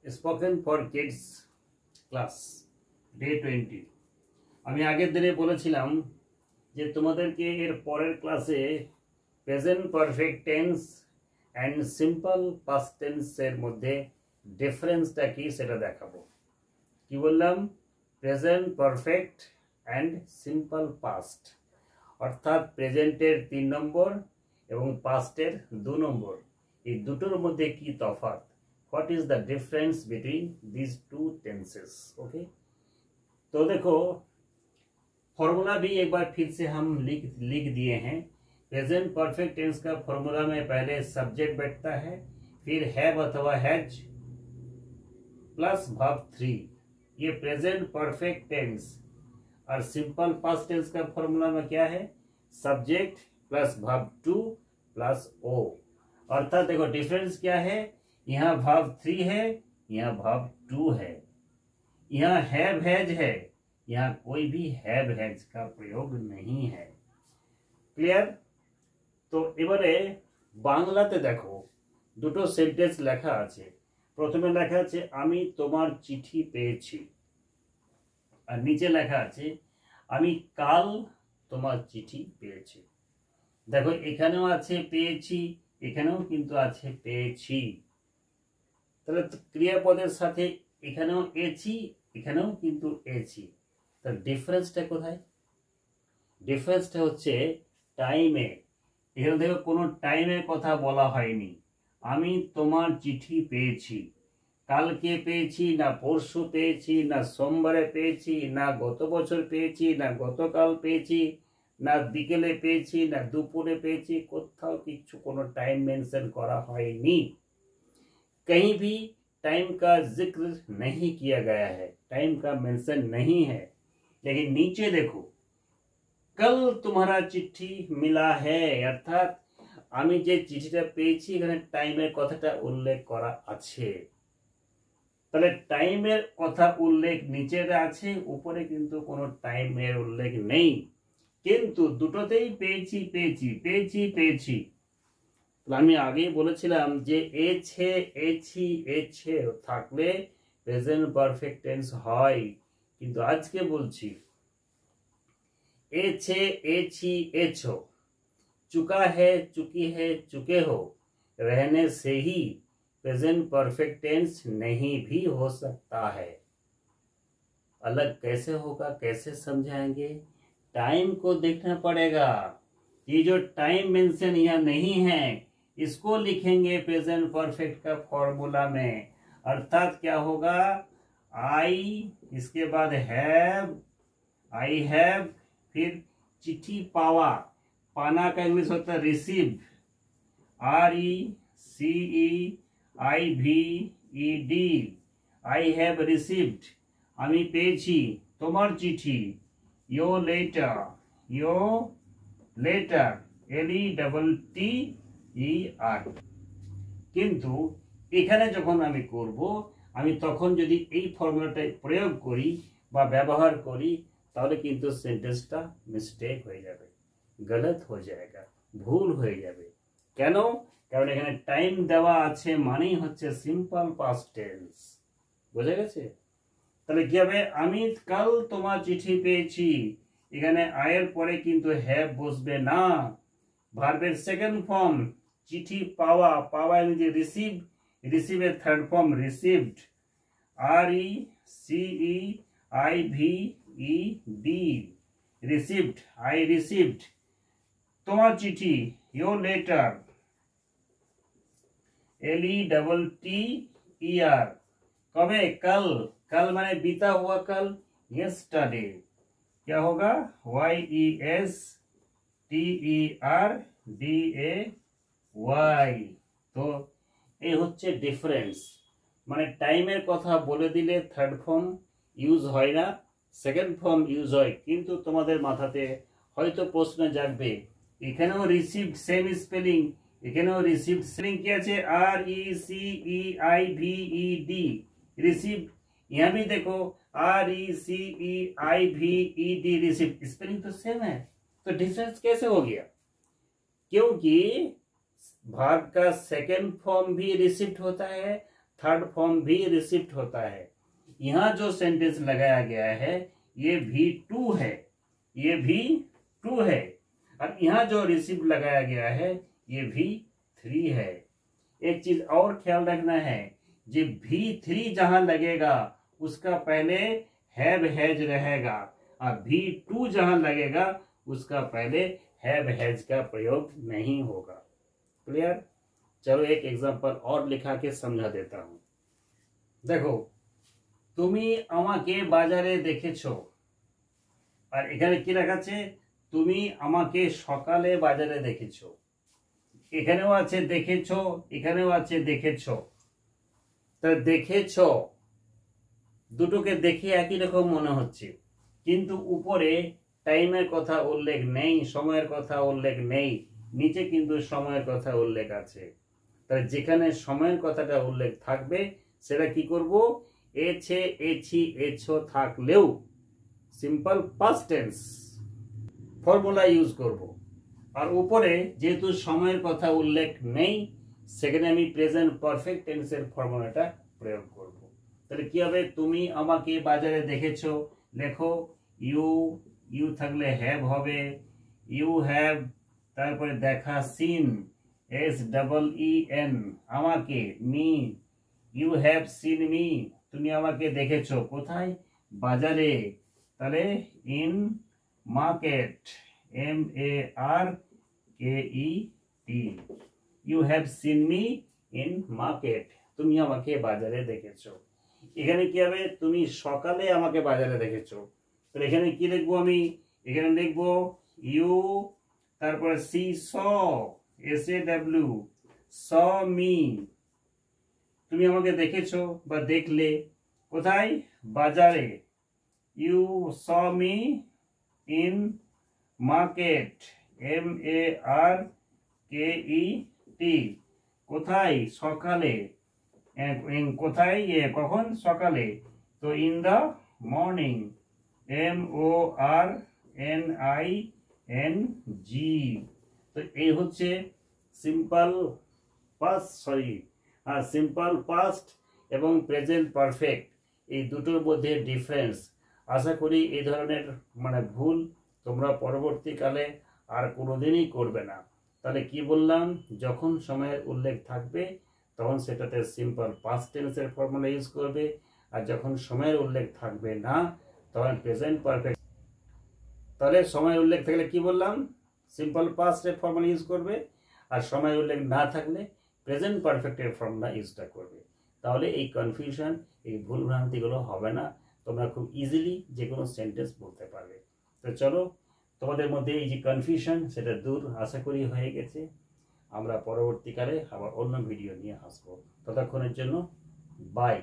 Spoken for kids class day 20। আমি আগের দিনে বলেছিলাম যে তোমাদেরকে এর পরের ক্লাসে present perfect tense and simple past টেন্সের মধ্যে ডিফারেন্সটা কি সেটা দেখাবো। কি বললাম? Present perfect and simple past, অর্থাৎ প্রেজেন্টের 3 নম্বর এবং পাস্টের 2 নম্বর, এই দুটোর মধ্যে কি তফাৎ, what is the difference between these two tenses। Okay, तो देखो फॉर्मूला भी एक बार फिर से हम लिख दिए हैं। प्रेजेंट परफेक्ट टेंस का फॉर्मूला में पहले सब्जेक्ट बैठता है, फिर हैव अथवा हैज प्लस वर्ब 3, ये प्रेजेंट परफेक्ट टेंस। और सिंपल पास्ट टेंस का फॉर्मूला में क्या है? Subject plus verb 2 plus O. अर्थात देखो डिफरेंस क्या है, यहाँ वर्ब 3 है, यहाँ वर्ब 2 है, यहाँ हैव हैज है, यहाँ कोई भी हैव हैज का प्रयोग नहीं है। क्लियर? तो এবারে বাংলাতে দেখো দুটো সেন্টেন্স লেখা আছে। প্রথমে লেখা আছে আমি তোমার চিঠি পেয়েছি, আর নিচে লেখা আছে আমি কাল তোমার চিঠি পেয়েছি। দেখো এখানেও আছে পেয়েছি, এখানেও কিন্তু আছে পেয়েছি। তাহলে ক্রিয়াপদের সাথে এখানেও এছি, এখানেও কিন্তু এছি। তার ডিফারেন্সটা কোথায়? ডিফারেন্সটা হচ্ছে টাইমে। এখানে দেখো কোনো টাইমের কথা বলা হয়নি। আমি তোমার চিঠি পেয়েছি, কালকে পেয়েছি না পরশু পেয়েছি না সোমবারে পেয়েছি না গত বছর পেয়েছি না গতকাল পেয়েছি না বিকেলে পেয়েছি না দুপুরে পেয়েছি, কোথাও কিছু কোনো টাইম মেंशन করা হয়নি। कहीं भी टाइम का जिक्र नहीं किया गया है, टाइम का मेंशन नहीं है। लेकिन नीचे देखो कल तुम्हारा चिट्ठी मिला है, अर्थात আমি যে চিঠিটা পেয়েছি এখানে টাইমের কথাটা উল্লেখ করা আছে। তাহলে টাইমের কথা উল্লেখ নিচে আছে, উপরে কিন্তু কোনো টাইমের উল্লেখ নেই, কিন্তু দুটোতেই পেয়েছি পেয়েছি পেয়েছি পেয়েছি। আমি আগেই বলেছিলাম যে এছে এছি এছে থাকলে প্রেজেন্ট পারফেক্ট টেন্স হয়, কিন্তু আজকে বলছি এছে এছি এছো, चुका है चुकी है चुके हो रहने से ही प्रेजेंट परफेक्ट टेंस नहीं भी हो सकता है। अलग कैसे होगा, कैसे समझाएंगे? टाइम को देखना पड़ेगा। ये जो टाइम मेंशन यहाँ नहीं है इसको लिखेंगे प्रेजेंट परफेक्ट का फॉर्मूला में। अर्थात क्या होगा? आई, इसके बाद हैव, आई हैव, फिर चिट्ठी पावा, पाना का इंग्लिश होता है receive, RECEIVED, I have received, আমি পেয়েছি তোমার চিঠি, your letter, LETTER। কিন্তু এখানে যখন আমি করব, আমি তখন যদি এই ফর্মুলাটা প্রয়োগ করি বা ব্যবহার করি তাহলে কিন্তু সেন্টেন্সটা মিস্টেক হয়ে যাবে, गलत हो जाएगा, ভুল হয়ে যাবে। কেন? কারণ এখানে টাইম দেওয়া আছে মানেই হচ্ছে সিম্পল পাস্ট টেন্স। বুঝা গেছে? তাহলে কি হবে? আমি কাল তোমার চিঠি পেয়েছি, এখানে আয়ের পরে কিন্তু হ্যাভ বসবে না। ভার্বের সেকেন্ড ফর্ম চিঠি পাওয়া, পাওয়া যে রিসিভ, রিসিভের third form received, RECEIVED, received, I received. তোমার চিঠি your letter, LETTER। कब? कल, कल माने बीता हुआ कल, yesterday। क्या होगा? YESTERDAY। তো এই হচ্ছে ডিফারেন্স। মানে টাইমের কথা বলে দিলে থার্ড ফর্ম ইউজ হয় না, সেকেন্ড ফর্ম ইউজ হয়। কিন্তু তোমাদের মাথাতে হয়তো প্রশ্ন জাগবে এখানেও রিসিভড সেম স্পেলিং, এখানেও রিসিভড স্পেলিং কি আছে? RECEIVED, received. यहाँ भी देखो RECEIVED, रिसीव्ड, स्पेलिंग तो सेम है। तो डिफरेंस कैसे हो गया? क्योंकि वर्ब का सेकेंड फॉर्म भी रिसीव्ड होता है, थर्ड फॉर्म भी रिसीव्ड होता है। यहाँ जो सेंटेंस लगाया गया है ये V2 है, ये V2 है, और यहाँ जो रिसीव्ड लगाया गया है ये V3 है। एक चीज और ख्याल रखना है, जो V3 जहां लगेगा उसका पहले हैव हैज रहेगा, और V2 जहां लगेगा उसका पहले हैव हैज का प्रयोग नहीं होगा। क्लियर? चलो एक एग्जांपल और लिखा के समझा देता हूं। देखो, তুমি আমাকে বাজারে দেখেছো, আর এখানে কি লেখা আছে? তুমি আমাকে সকালে বাজারে দেখেছো। এখানেও আছে দেখেছো, এখানেও আছে দেখেছো। তা দেখেছো দুটোকে দেখে একই রকম মনে হচ্ছে, কিন্তু উপরে টাইমের কথা উল্লেখ নেই, সময়ের কথা উল্লেখ নেই, নিচে কিন্তু সময়ের কথা উল্লেখ আছে। তাহলে যেখানে সময়ের কথাটা উল্লেখ থাকবে সেটা কি করব? এছে, এছি, এছো থাকলেও simple past tense formula use করব। আর উপরে যেহেতু সময়ের কথা উল্লেখ নেই সেখানে আমি প্রেজেন্ট পারফেক্ট টেন্সের ফর্মুলাটা প্রয়োগ করব। তাহলে কি হবে? তুমি আমাকে বাজারে দেখেছো, লেখো ইউ, ইউ থাকলে হ্যাভ হবে, ইউ হ্যাভ, তারপরে দেখা সিন, SEEN, আমাকে, me, you have seen me, তুমি আমাকে দেখেছো কোথায়? বাজারে। তাহলে in market, MARKET, you have seen me in market, তুমি আমাকে বাজারে দেখেছো। এখানে কি হবে? তুমি সকালে আমাকে বাজারে দেখেছো। তাহলে এখানে কি লিখবো আমি? এখানে লিখবো ইউ, তারপরে সি, SAW, saw me, তুমি আমাকে দেখেছো বা দেখলে কোথায়? বাজারে। You saw me in market, MARKET, কোথায়? সকালে। কোথায়? কখন? সকালে। তো ইন দ্য মর্নিং, MORNING। তো এই হচ্ছে সিম্পল পাস্ট এবং প্রেজেন্ট পারফেক্ট, এই দুটোর মধ্যে ডিফারেন্স। আশা করি এই ধরনের ভুল তোমরা পরবর্তীকালে আর কোনোদিনই করবে না। তাহলে কি বললাম? যখন সময়ের উল্লেখ থাকবে তখন সেটাতে সিম্পল পাস্ট টেন্সের ফর্মুলা ইউজ করবে, আর যখন সময়ের উল্লেখ থাকবে না তখন প্রেজেন্ট পারফেক্ট। তাহলে সময়ের উল্লেখ থাকলে কি বললাম? সিম্পল পাস্টের ফর্মুলা ইউজ করবে, আর সময়ের উল্লেখ না থাকলে প্রেজেন্ট পারফেক্টের ফর্মুলা ইউজটা করবে। তাহলে এই কনফিউশন, এই ভুলভ্রান্তিগুলো হবে না, তোমরা খুব ইজিলি যে কোনো সেন্টেন্স বলতে পারবে। তো চলো, তোমাদের মধ্যে এই যে কনফিউশন সেটা দূর আশা করি হয়ে গেছে। আমরা পরবর্তীকালে আবার অন্য ভিডিও নিয়ে আসবো। ততক্ষণের জন্য বাই।